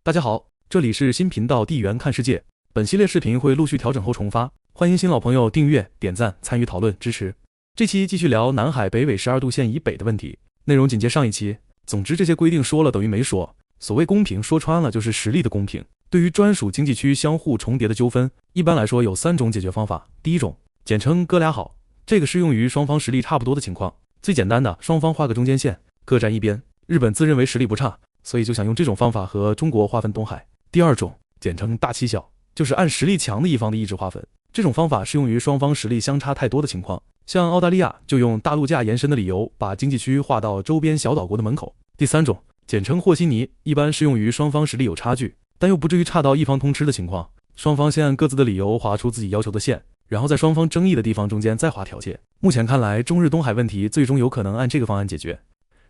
大家好，这里是新频道地缘看世界，本系列视频会陆续调整后重发，欢迎新老朋友订阅、点赞、参与讨论、支持。这期继续聊南海北纬12度线以北的问题，内容紧接上一期。总之这些规定说了等于没说，所谓公平说穿了就是实力的公平。对于专属经济区相互重叠的纠纷，一般来说有3种解决方法。第一种，简称哥俩好，这个适用于双方实力差不多的情况。最简单的，双方画个中间线，各站一边。日本自认为实力不差，所以就想用这种方法和中国划分东海。第二种，简称大欺小，就是按实力强的一方的意志划分。这种方法适用于双方实力相差太多的情况，像澳大利亚就用大陆架延伸的理由把经济区划到周边小岛国的门口。第三种，简称和稀泥，一般适用于双方实力有差距，但又不至于差到一方通吃的情况。双方先按各自的理由划出自己要求的线，然后在双方争议的地方中间再划条界。目前看来，中日东海问题最终有可能按这个方案解决。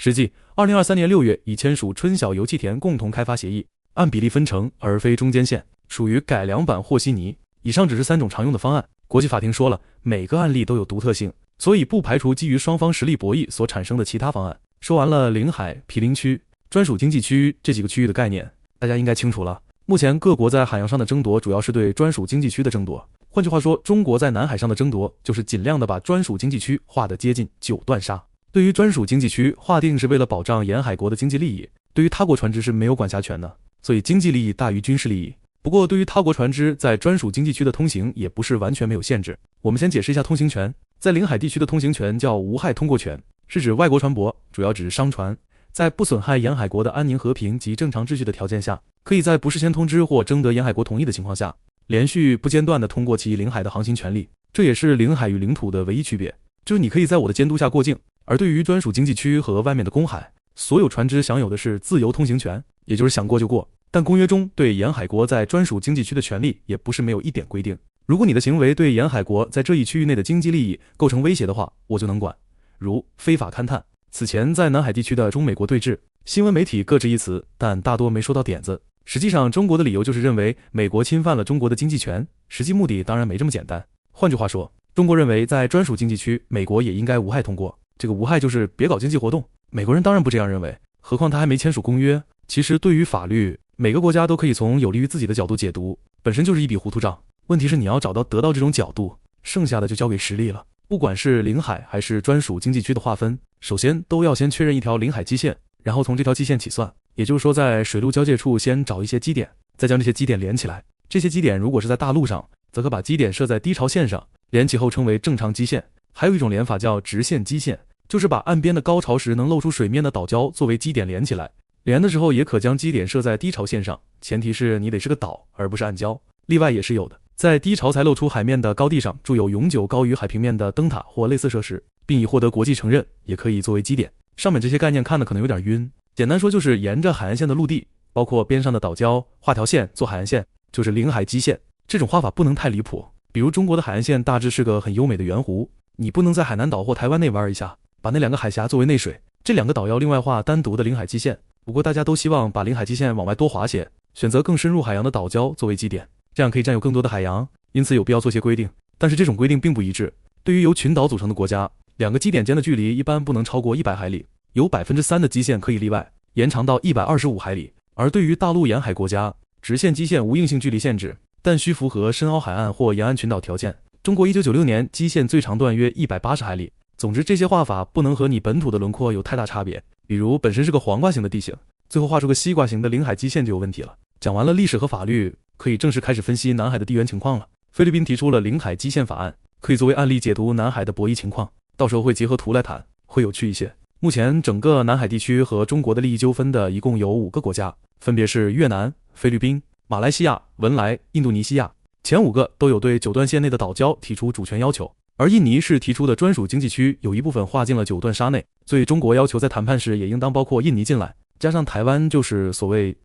实际2023年6月已签署春晓油气田共同开发协议，按比例分成而非中间线，属于改良版和稀泥。以上只是3种常用的方案，国际法庭说了，每个案例都有独特性，所以不排除基于双方实力博弈所产生的其他方案。说完了领海、毗邻区、专属经济区这几个区域的概念，大家应该清楚了。目前各国在海洋上的争夺主要是对专属经济区的争夺，换句话说，中国在南海上的争夺就是尽量的把专属经济区划得接近9段沙。对于专属经济区划定是为了保障沿海国的经济利益，对于他国船只是没有管辖权的，所以经济利益大于军事利益。不过对于他国船只在专属经济区的通行也不是完全没有限制。我们先解释一下通行权。在领海地区的通行权叫无害通过权，是指外国船舶，主要指商船，在不损害沿海国的安宁和平及正常秩序的条件下，可以在不事先通知或征得沿海国同意的情况下，连续不间断地通过其领海的航行权利。这也是领海与领土的唯一区别，就是你可以在我的监督下过境。而对于专属经济区和外面的公海，所有船只享有的是自由通行权，也就是想过就过。但公约中对沿海国在专属经济区的权利也不是没有一点规定，如果你的行为对沿海国在这一区域内的经济利益构成威胁的话，我就能管。如非法勘探，此前在南海地区的中美国对峙，新闻媒体各执一词，但大多没说到点子。实际上中国的理由就是认为美国侵犯了中国的经济权，实际目的当然没这么简单。换句话说，中国认为在专属经济区，美国也应该无害通过。这个无害就是别搞经济活动，美国人当然不这样认为，何况他还没签署公约。其实对于法律，每个国家都可以从有利于自己的角度解读，本身就是一笔糊涂账。问题是你要得到这种角度，剩下的就交给实力了。不管是领海还是专属经济区的划分，首先都要先确认一条领海基线，然后从这条基线起算，也就是说在水陆交界处先找一些基点，再将这些基点连起来。这些基点如果是在大陆上，则可把基点设在低潮线上，连起后称为正常基线。还有一种连法叫直线基线，就是把岸边的高潮时能露出水面的岛礁作为基点连起来，连的时候也可将基点设在低潮线上，前提是你得是个岛而不是暗礁，例外也是有的。在低潮才露出海面的高地上筑有永久高于海平面的灯塔或类似设施，并已获得国际承认，也可以作为基点。上面这些概念看的可能有点晕，简单说就是沿着海岸线的陆地，包括边上的岛礁，画条线做海岸线，就是领海基线。这种画法不能太离谱，比如中国的海岸线大致是个很优美的圆弧，你不能在海南岛或台湾内玩一下，把那2个海峡作为内水，这2个岛要另外画单独的领海基线。不过大家都希望把领海基线往外多划些，选择更深入海洋的岛礁作为基点，这样可以占有更多的海洋，因此有必要做些规定。但是这种规定并不一致，对于由群岛组成的国家，2个基点间的距离一般不能超过100海里，有 3% 的基线可以例外，延长到125海里。而对于大陆沿海国家，直线基线无硬性距离限制，但需符合深凹海岸或沿岸群岛条件。中国1996年基线最长段约180海里。总之这些画法不能和你本土的轮廓有太大差别，比如本身是个黄瓜型的地形，最后画出个西瓜型的领海基线就有问题了。讲完了历史和法律，可以正式开始分析南海的地缘情况了。菲律宾提出了领海基线法案，可以作为案例解读南海的博弈情况，到时候会结合图来谈，会有趣一些。目前整个南海地区和中国的利益纠纷的一共有5个国家，分别是越南、菲律宾、马来西亚、文莱、印度尼西亚。前5个都有对9段线内的岛礁提出主权要求，而印尼是提出的专属经济区有一部分划进了9段沙内，所以中国要求在谈判时也应当包括印尼进来，加上台湾就是所谓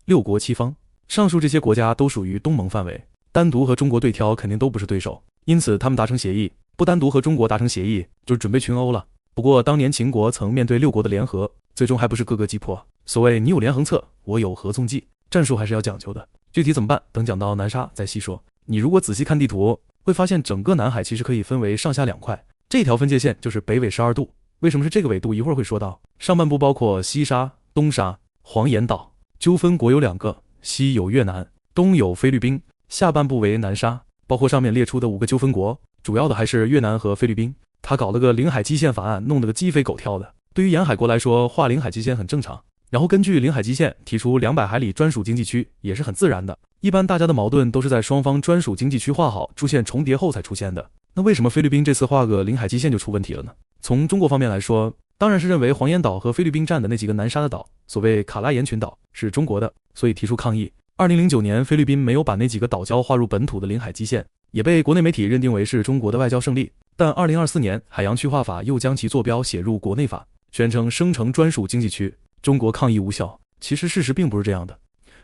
6国7方。上述这些国家都属于东盟范围，单独和中国对挑肯定都不是对手，因此他们达成协议，不单独和中国达成协议就是准备群殴了。不过当年秦国曾面对6国的联合，最终还不是各个击破。所谓你有连横策，我有合纵计，战术还是要讲究的，具体怎么办等讲到南沙再细说。你如果仔细看地图，会发现整个南海其实可以分为上下2块，这条分界线就是北纬12度。为什么是这个纬度，一会儿会说到。上半部包括西沙、东沙、黄岩岛，纠纷国有2个，西有越南，东有菲律宾，下半部为南沙，包括上面列出的5个纠纷国，主要的还是越南和菲律宾。他搞了个领海基线法案，弄得个鸡飞狗跳的。对于沿海国来说，划领海基线很正常，然后根据领海基线提出200海里专属经济区也是很自然的。一般大家的矛盾都是在双方专属经济区划好出现重叠后才出现的。那为什么菲律宾这次画个领海基线就出问题了呢？从中国方面来说，当然是认为黄岩岛和菲律宾占的那几个南沙的岛，所谓卡拉岩群岛是中国的，所以提出抗议。2009年菲律宾没有把那几个岛礁划入本土的领海基线，也被国内媒体认定为是中国的外交胜利。但2024年海洋区划法又将其坐标写入国内法，宣称生成专属经济区，中国抗议无效。其实事实并不是这样的。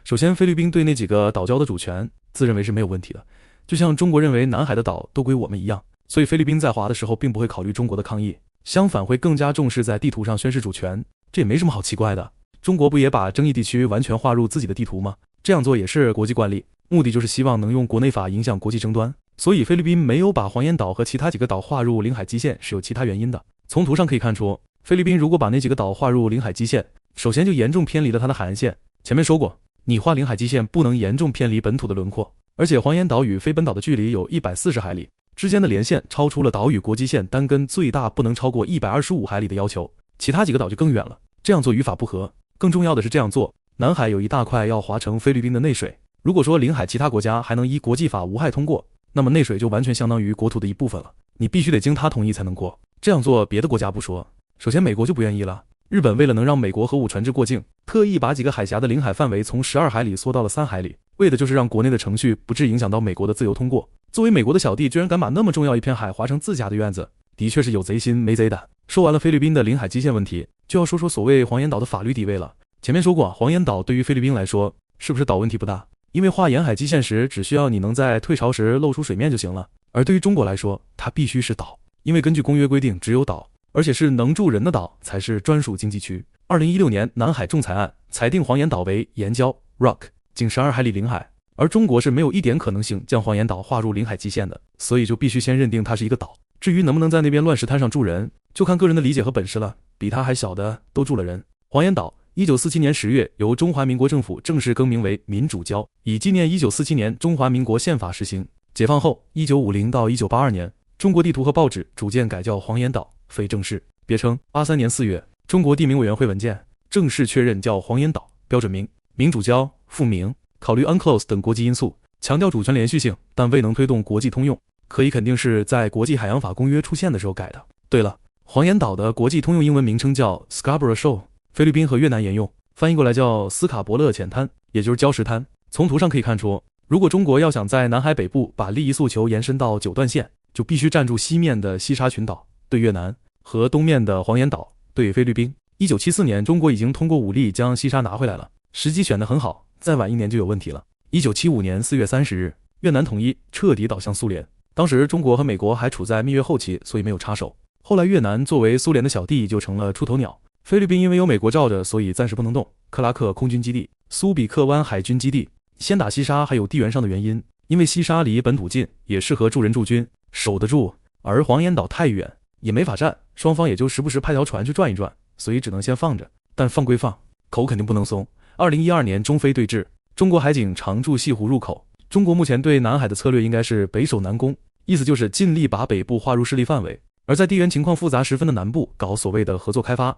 首先，菲律宾对那几个岛礁的主权自认为是没有问题的，就像中国认为南海的岛都归我们一样，所以菲律宾在划的时候并不会考虑中国的抗议，相反会更加重视在地图上宣示主权，这也没什么好奇怪的。中国不也把争议地区完全划入自己的地图吗？这样做也是国际惯例，目的就是希望能用国内法影响国际争端。所以菲律宾没有把黄岩岛和其他几个岛划入领海基线是有其他原因的。从图上可以看出，菲律宾如果把那几个岛划入领海基线，首先就严重偏离了它的海岸线。前面说过，你划领海基线不能严重偏离本土的轮廓，而且黄岩岛与非本岛的距离有140海里，之间的连线超出了岛屿国际线单根最大不能超过125海里的要求，其他几个岛就更远了，这样做与法不合。更重要的是，这样做南海有一大块要划成菲律宾的内水，如果说领海其他国家还能依国际法无害通过，那么内水就完全相当于国土的一部分了，你必须得经他同意才能过。这样做别的国家不说，首先美国就不愿意了。日本为了能让美国核武船只过境，特意把几个海峡的领海范围从12海里缩到了3海里，为的就是让国内的程序不致影响到美国的自由通过。作为美国的小弟，居然敢把那么重要一片海划成自家的院子，的确是有贼心没贼胆。说完了菲律宾的领海基线问题，就要说说所谓黄岩岛的法律地位了。前面说过，黄岩岛对于菲律宾来说是不是岛问题不大，因为画沿海基线时只需要你能在退潮时露出水面就行了。而对于中国来说，它必须是岛，因为根据公约规定，只有岛而且是能住人的岛才是专属经济区。2016年南海仲裁案裁定黄岩岛为岩礁 rock， 仅12海里领海，而中国是没有一点可能性将黄岩岛划入领海基线的，所以就必须先认定它是一个岛。至于能不能在那边乱石滩上住人，就看个人的理解和本事了，比他还小的都住了人。黄岩岛1947年10月由中华民国政府正式更名为民主礁，以纪念1947年中华民国宪法实行。解放后1950到1982年，中国地图和报纸逐渐改叫黄岩岛，非正式别称。83年4月，中国地名委员会文件正式确认叫黄岩岛，标准名民主礁，复名。考虑 UNCLOS 等国际因素，强调主权连续性，但未能推动国际通用，可以肯定是在国际海洋法公约出现的时候改的。对了，黄岩岛的国际通用英文名称叫 Scarborough Shoal， 菲律宾和越南沿用，翻译过来叫斯卡伯勒浅滩，也就是礁石滩。从图上可以看出，如果中国要想在南海北部把利益诉求延伸到9段线，就必须站住西面的西沙群岛对越南和东面的黄岩岛对菲律宾。1974年，中国已经通过武力将西沙拿回来了，时机选得很好，再晚1年就有问题了。1975年4月30日，越南统一，彻底倒向苏联。当时中国和美国还处在蜜月后期，所以没有插手。后来越南作为苏联的小弟就成了出头鸟，菲律宾因为有美国罩着，所以暂时不能动。克拉克空军基地、苏比克湾海军基地先打西沙还有地缘上的原因，因为西沙离本土近，也适合驻人驻军，守得住，而黄岩岛太远也没法站，双方也就时不时派条船去转一转，所以只能先放着。但放归放，口肯定不能松。2012年中菲对峙，中国海警常驻西湖入口。中国目前对南海的策略应该是北守南攻，意思就是尽力把北部划入势力范围，而在地缘情况复杂十分的南部搞所谓的合作开发。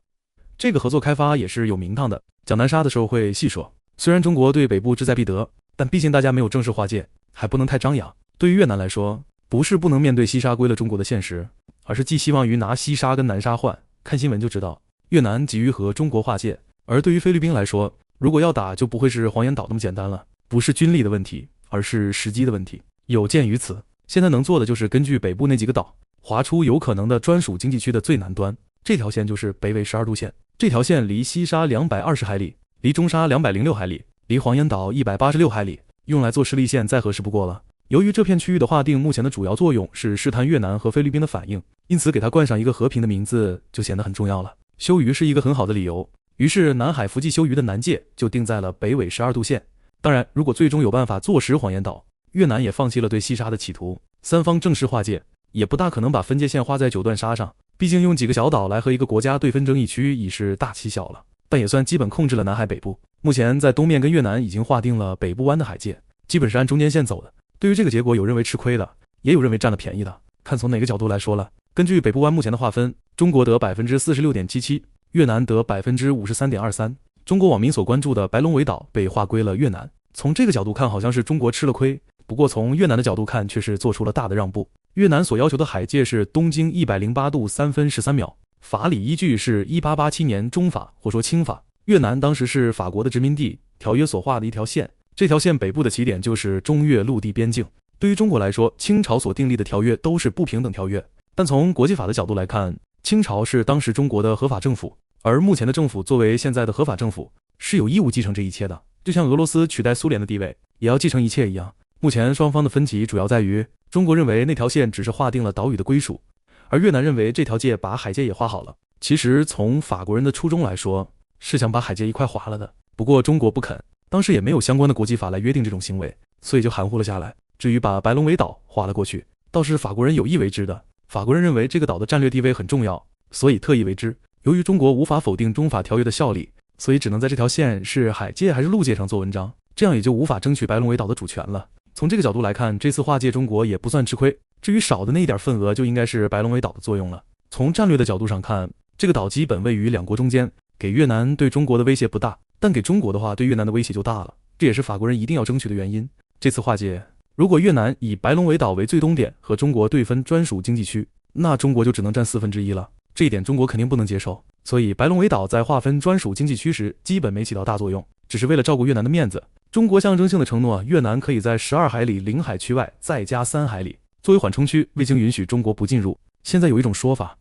这个合作开发也是有名堂的，讲南沙的时候会细说。虽然中国对北部志在必得，但毕竟大家没有正式划界，还不能太张扬。对于越南来说，不是不能面对西沙归了中国的现实，而是寄希望于拿西沙跟南沙换。看新闻就知道，越南急于和中国划界。而对于菲律宾来说，如果要打就不会是黄岩岛那么简单了，不是军力的问题，而是时机的问题。有鉴于此，现在能做的就是根据北部那几个岛划出有可能的专属经济区的最南端，这条线就是北纬12度线。这条线离西沙220海里，离中沙206海里，离黄岩岛186海里，用来做实力线再合适不过了。由于这片区域的划定目前的主要作用是试探越南和菲律宾的反应，因此给它冠上一个和平的名字就显得很重要了。休渔是一个很好的理由，于是南海伏季休渔的南界就定在了北纬12度线。当然，如果最终有办法坐实黄岩岛，越南也放弃了对西沙的企图，三方正式划界，也不大可能把分界线画在9段沙上，毕竟用几个小岛来和一个国家对分争一区已是大欺小了，但也算基本控制了南海北部。目前在东面跟越南已经划定了北部湾的海界，基本是按中间线走的。对于这个结果，有认为吃亏的，也有认为占了便宜的，看从哪个角度来说了。根据北部湾目前的划分，中国得 46.77%， 越南得 53.23%。中国网民所关注的白龙尾岛被划归了越南。从这个角度看，好像是中国吃了亏，不过从越南的角度看，却是做出了大的让步。越南所要求的海界是东经108度3分13秒，法理依据是1887年中法或说清法。越南当时是法国的殖民地，条约所画的一条线，这条线北部的起点就是中越陆地边境。对于中国来说，清朝所订立的条约都是不平等条约，但从国际法的角度来看，清朝是当时中国的合法政府，而目前的政府作为现在的合法政府，是有义务继承这一切的，就像俄罗斯取代苏联的地位，也要继承一切一样。目前双方的分歧主要在于，中国认为那条线只是划定了岛屿的归属，而越南认为这条界把海界也划好了。其实从法国人的初衷来说，是想把海界一块划了的，不过中国不肯，当时也没有相关的国际法来约定这种行为，所以就含糊了下来。至于把白龙尾岛划了过去，倒是法国人有意为之的。法国人认为这个岛的战略地位很重要，所以特意为之。由于中国无法否定中法条约的效力，所以只能在这条线是海界还是陆界上做文章，这样也就无法争取白龙尾岛的主权了。从这个角度来看，这次划界中国也不算吃亏，至于少的那一点份额，就应该是白龙尾岛的作用了。从战略的角度上看，这个岛基本位于两国中间，给越南对中国的威胁不大，但给中国的话，对越南的威胁就大了，这也是法国人一定要争取的原因。这次划界，如果越南以白龙尾岛为最东点和中国对分专属经济区，那中国就只能占1/4了，这一点中国肯定不能接受。所以白龙尾岛在划分专属经济区时，基本没起到大作用，只是为了照顾越南的面子。中国象征性的承诺，越南可以在12海里领海区外再加3海里作为缓冲区，未经允许中国不进入。现在有一种说法，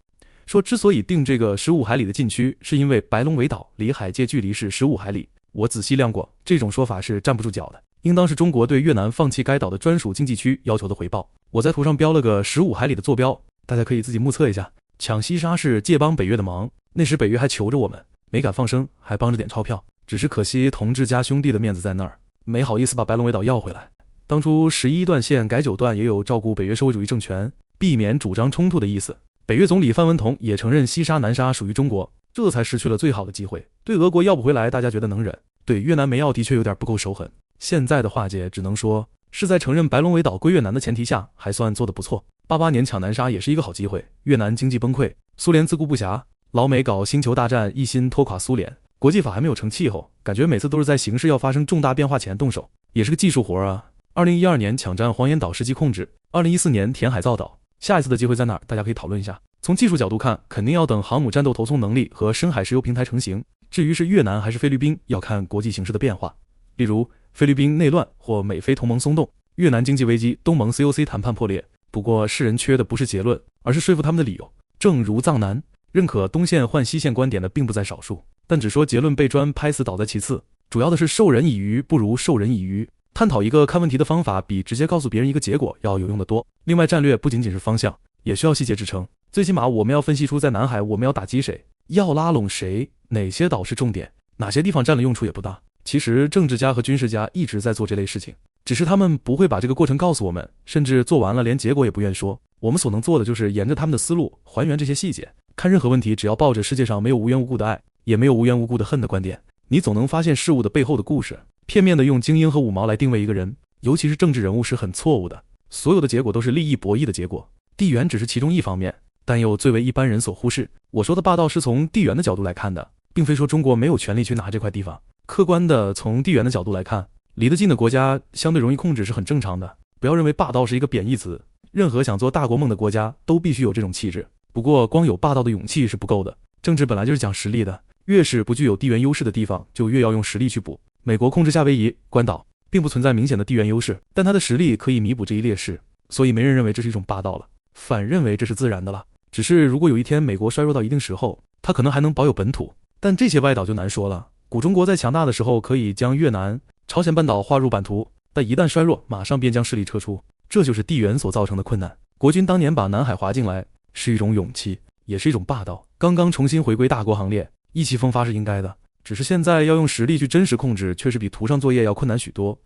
说之所以定这个15海里的禁区，是因为白龙尾岛离海界距离是15海里。我仔细量过，这种说法是站不住脚的，应当是中国对越南放弃该岛的专属经济区要求的回报。我在图上标了个15海里的坐标，大家可以自己目测一下。抢西沙是借帮北越的忙，那时北越还求着我们，没敢放声，还帮着点钞票，只是可惜同志家兄弟的面子在那儿，没好意思把白龙尾岛要回来。当初11段线改9段也有照顾北约社会主义政权，避免主张冲突的意思。北越总理范文同也承认西沙南沙属于中国，这才失去了最好的机会。对俄国要不回来，大家觉得能忍，对越南没要的确有点不够手狠。现在的划界只能说是在承认白龙尾岛归越南的前提下，还算做得不错。88年抢南沙也是一个好机会，越南经济崩溃，苏联自顾不暇，老美搞星球大战，一心拖垮苏联，国际法还没有成气候，感觉每次都是在形势要发生重大变化前动手，也是个技术活啊。2012年抢占黄岩岛实际控制，2014年填海造岛，下一次的机会在哪儿？大家可以讨论一下。从技术角度看，肯定要等航母战斗投送能力和深海石油平台成型，至于是越南还是菲律宾，要看国际形势的变化。例如菲律宾内乱或美菲同盟松动，越南经济危机，东盟 COC 谈判破裂。不过世人缺的不是结论，而是说服他们的理由。正如藏南认可东线换西线观点的并不在少数，但只说结论被砖拍死倒在其次，主要的是授人以鱼不如授人以渔。探讨一个看问题的方法，比直接告诉别人一个结果要有用得多。另外，战略不仅仅是方向，也需要细节支撑。最起码我们要分析出在南海我们要打击谁，要拉拢谁，哪些岛是重点，哪些地方占了用处也不大。其实政治家和军事家一直在做这类事情，只是他们不会把这个过程告诉我们，甚至做完了连结果也不愿说。我们所能做的就是沿着他们的思路还原这些细节，看任何问题只要抱着世界上没有无缘无故的爱，也没有无缘无故的恨的观点，你总能发现事物的背后的故事。片面的用精英和五毛来定位一个人，尤其是政治人物，是很错误的。所有的结果都是利益博弈的结果，地缘只是其中一方面，但又最为一般人所忽视。我说的霸道是从地缘的角度来看的，并非说中国没有权利去拿这块地方。客观的从地缘的角度来看，离得近的国家相对容易控制是很正常的。不要认为霸道是一个贬义词，任何想做大国梦的国家都必须有这种气质。不过光有霸道的勇气是不够的，政治本来就是讲实力的，越是不具有地缘优势的地方，就越要用实力去补。美国控制夏威夷、关岛，并不存在明显的地缘优势，但它的实力可以弥补这一劣势，所以没人认为这是一种霸道了，反认为这是自然的了。只是如果有一天美国衰弱到一定时候，它可能还能保有本土，但这些外岛就难说了。古中国在强大的时候可以将越南、朝鲜半岛划入版图，但一旦衰弱，马上便将势力撤出，这就是地缘所造成的困难。国军当年把南海划进来，是一种勇气，也是一种霸道。刚刚重新回归大国行列，意气风发是应该的，只是现在要用实力去真实控制，却是比图上作业要困难许多。